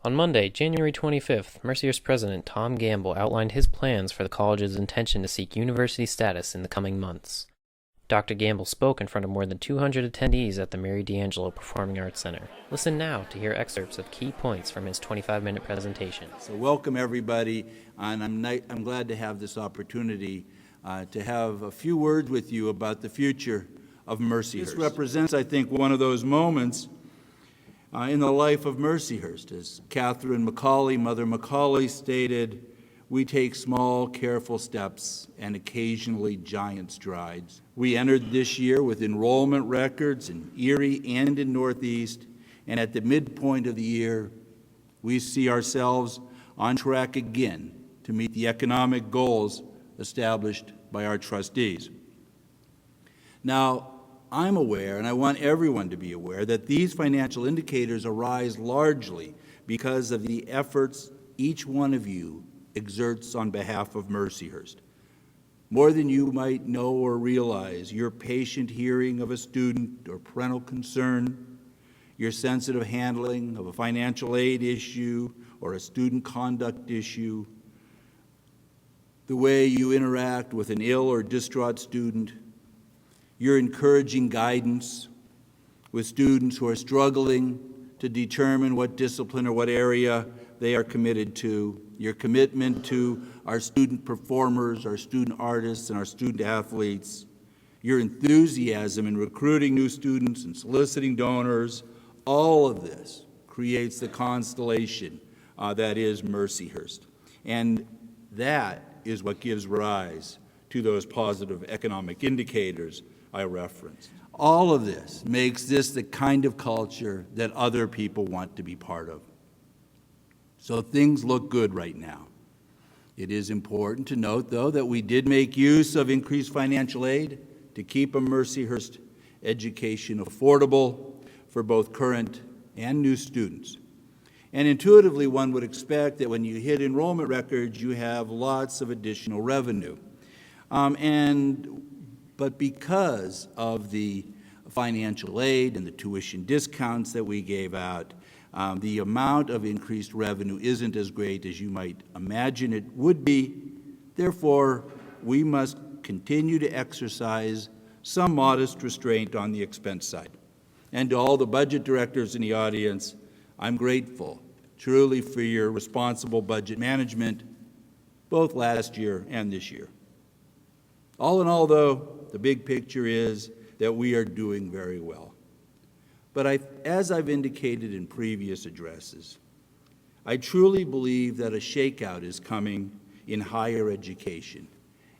On Monday, January 25th, Mercyhurst President Tom Gamble outlined his plans for the college's intention to seek university status in the coming months. Dr. Gamble spoke in front of more than 200 attendees at the Mary D'Angelo Performing Arts Center. Listen now to hear excerpts of key points from his 25-minute presentation. So welcome everybody, and I'm glad to have this opportunity to have a few words with you about the future of Mercyhurst. This represents, I think, one of those moments in the life of Mercyhurst. As Catherine Macaulay, Mother Macaulay, stated, "We take small, careful steps and occasionally giant strides." We entered this year with enrollment records in Erie and in Northeast, and at the midpoint of the year, we see ourselves on track again to meet the economic goals established by our trustees. Now, I'm aware, and I want everyone to be aware, that these financial indicators arise largely because of the efforts each one of you exerts on behalf of Mercyhurst. More than you might know or realize, your patient hearing of a student or parental concern, your sensitive handling of a financial aid issue or a student conduct issue, the way you interact with an ill or distraught student, your encouraging guidance with students who are struggling to determine what discipline or what area they are committed to, your commitment to our student performers, our student artists, and our student athletes, your enthusiasm in recruiting new students and soliciting donors, all of this creates the constellation that is Mercyhurst. And that is what gives rise to those positive economic indicators I referenced. All of this makes this the kind of culture that other people want to be part of. So things look good right now. It is important to note, though, that we did make use of increased financial aid to keep a Mercyhurst education affordable for both current and new students. And intuitively, one would expect that when you hit enrollment records, you have lots of additional revenue. But because of the financial aid and the tuition discounts that we gave out, the amount of increased revenue isn't as great as you might imagine it would be. Therefore, we must continue to exercise some modest restraint on the expense side. And to all the budget directors in the audience, I'm grateful, truly, for your responsible budget management, both last year and this year. All in all, though, the big picture is that we are doing very well. But as I've indicated in previous addresses, I truly believe that a shakeout is coming in higher education.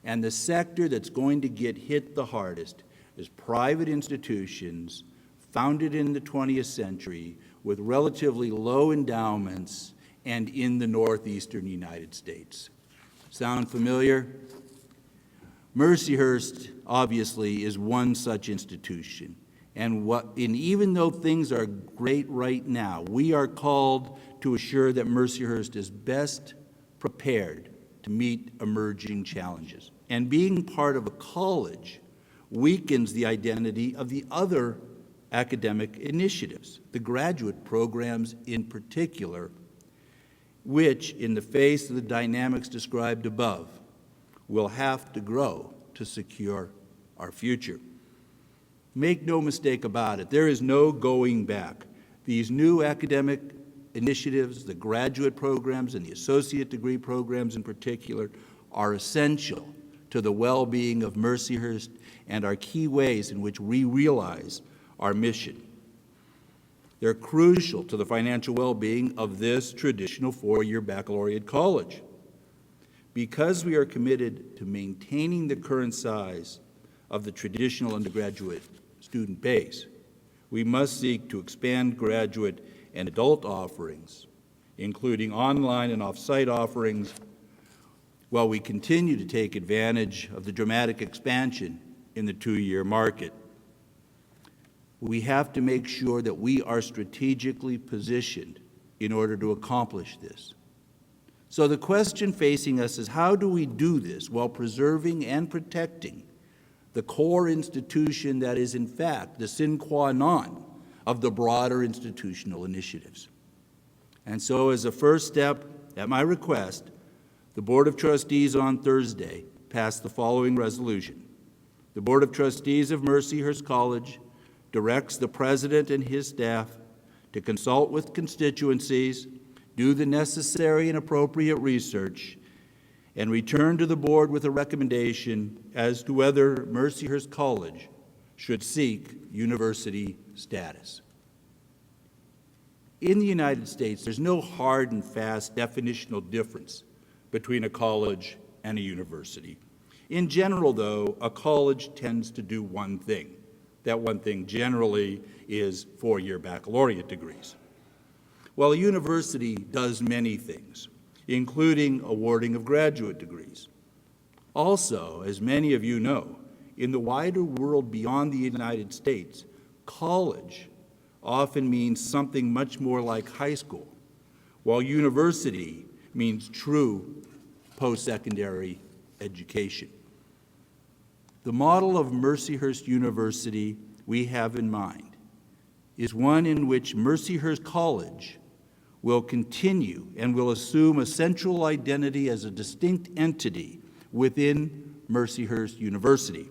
And the sector that's going to get hit the hardest is private institutions founded in the 20th century with relatively low endowments and in the northeastern United States. Sound familiar? Mercyhurst, obviously, is one such institution. And even though things are great right now, we are called to assure that Mercyhurst is best prepared to meet emerging challenges. And being part of a college weakens the identity of the other academic initiatives, the graduate programs in particular, which, in the face of the dynamics described above, will have to grow to secure our future. Make no mistake about it, there is no going back. These new academic initiatives, the graduate programs and the associate degree programs in particular, are essential to the well-being of Mercyhurst and are key ways in which we realize our mission. They're crucial to the financial well-being of this traditional four-year baccalaureate college. Because we are committed to maintaining the current size of the traditional undergraduate student base, we must seek to expand graduate and adult offerings, including online and off-site offerings, while we continue to take advantage of the dramatic expansion in the two-year market. We have to make sure that we are strategically positioned in order to accomplish this. So the question facing us is, how do we do this while preserving and protecting the core institution that is, in fact, the sine qua non of the broader institutional initiatives? And so as a first step, at my request, the Board of Trustees on Thursday passed the following resolution. The Board of Trustees of Mercyhurst College directs the president and his staff to consult with constituencies, do the necessary and appropriate research, and return to the board with a recommendation as to whether Mercyhurst College should seek university status. In the United States, there's no hard and fast definitional difference between a college and a university. In general, though, a college tends to do one thing. That one thing generally is four-year baccalaureate degrees. While a university does many things, including awarding of graduate degrees. Also, as many of you know, in the wider world beyond the United States, college often means something much more like high school, while university means true post-secondary education. The model of Mercyhurst University we have in mind is one in which Mercyhurst College will continue and will assume a central identity as a distinct entity within Mercyhurst University,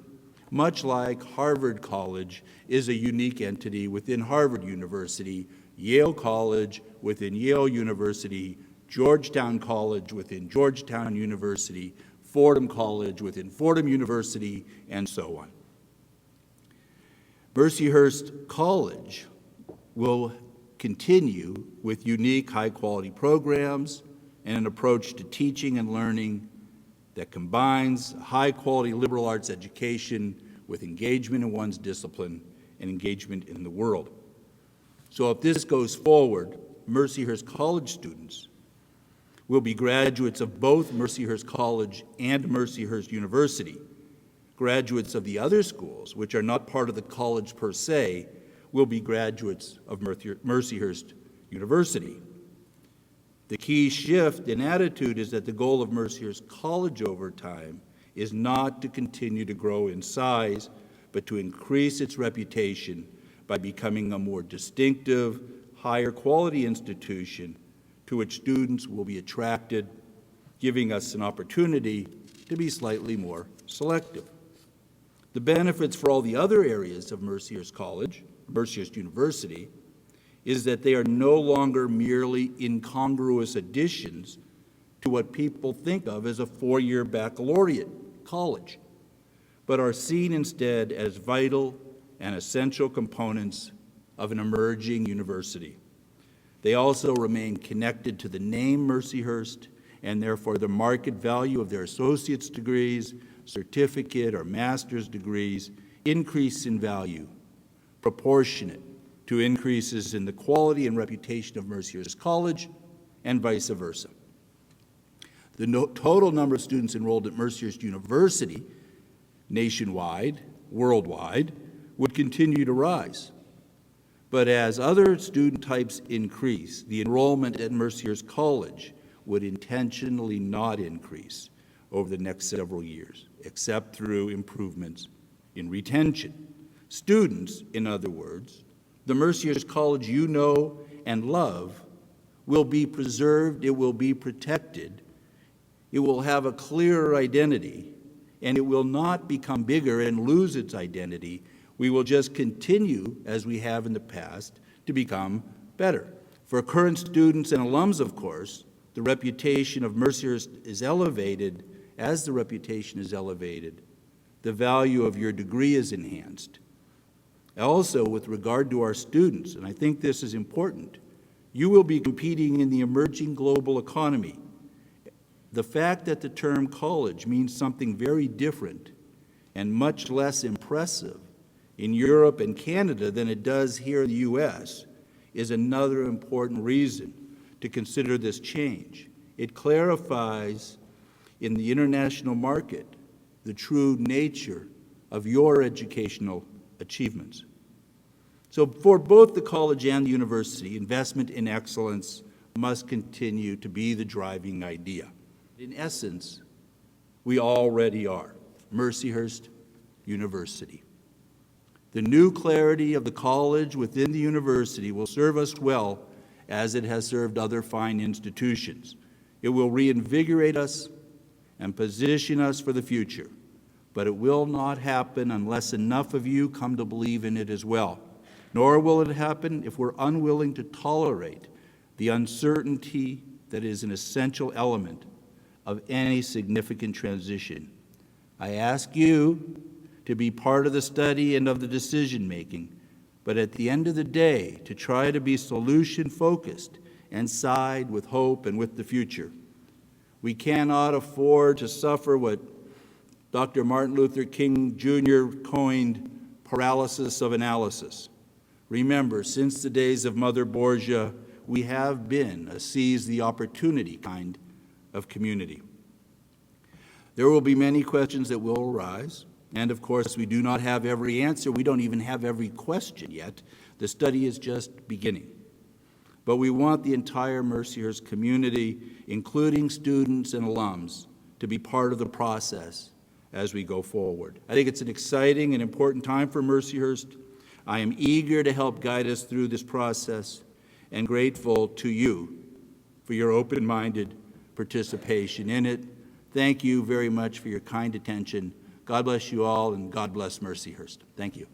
much like Harvard College is a unique entity within Harvard University, Yale College within Yale University, Georgetown College within Georgetown University, Fordham College within Fordham University, and so on. Mercyhurst College will continue with unique high-quality programs and an approach to teaching and learning that combines high-quality liberal arts education with engagement in one's discipline and engagement in the world. So if this goes forward, Mercyhurst College students will be graduates of both Mercyhurst College and Mercyhurst University. Graduates of the other schools, which are not part of the college per se, will be graduates of Mercyhurst University. The key shift in attitude is that the goal of Mercyhurst College over time is not to continue to grow in size, but to increase its reputation by becoming a more distinctive, higher quality institution to which students will be attracted, giving us an opportunity to be slightly more selective. The benefits for all the other areas of Mercyhurst College, Mercyhurst University, is that they are no longer merely incongruous additions to what people think of as a four-year baccalaureate college, but are seen instead as vital and essential components of an emerging university. They also remain connected to the name Mercyhurst, and therefore the market value of their associate's degrees, certificate, or master's degrees increase in value, proportionate to increases in the quality and reputation of Mercyhurst College, and vice versa. The total number of students enrolled at Mercyhurst University, nationwide, worldwide, would continue to rise. But as other student types increase, the enrollment at Mercyhurst College would intentionally not increase over the next several years, except through improvements in retention. Students, in other words, the Mercyhurst College you know and love will be preserved, it will be protected, it will have a clearer identity, and it will not become bigger and lose its identity. We will just continue, as we have in the past, to become better. For current students and alums, of course, the reputation of Mercyhurst is elevated. As the reputation is elevated, the value of your degree is enhanced. Also, with regard to our students, and I think this is important, you will be competing in the emerging global economy. The fact that the term college means something very different and much less impressive in Europe and Canada than it does here in the U.S. is another important reason to consider this change. It clarifies in the international market the true nature of your educational achievements. So for both the college and the university, investment in excellence must continue to be the driving idea. In essence, we already are Mercyhurst University. The new clarity of the college within the university will serve us well as it has served other fine institutions. It will reinvigorate us and position us for the future, but it will not happen unless enough of you come to believe in it as well. Nor will it happen if we're unwilling to tolerate the uncertainty that is an essential element of any significant transition. I ask you to be part of the study and of the decision-making, but at the end of the day, to try to be solution-focused and side with hope and with the future. We cannot afford to suffer what Dr. Martin Luther King Jr. coined paralysis of analysis. Remember, since the days of Mother Borgia, we have been a seize the opportunity kind of community. There will be many questions that will arise, and of course we do not have every answer. We don't even have every question yet. The study is just beginning. But we want the entire Mercyhurst community, including students and alums, to be part of the process as we go forward. I think it's an exciting and important time for Mercyhurst. I am eager to help guide us through this process and grateful to you for your open-minded participation in it. Thank you very much for your kind attention. God bless you all, and God bless Mercyhurst. Thank you.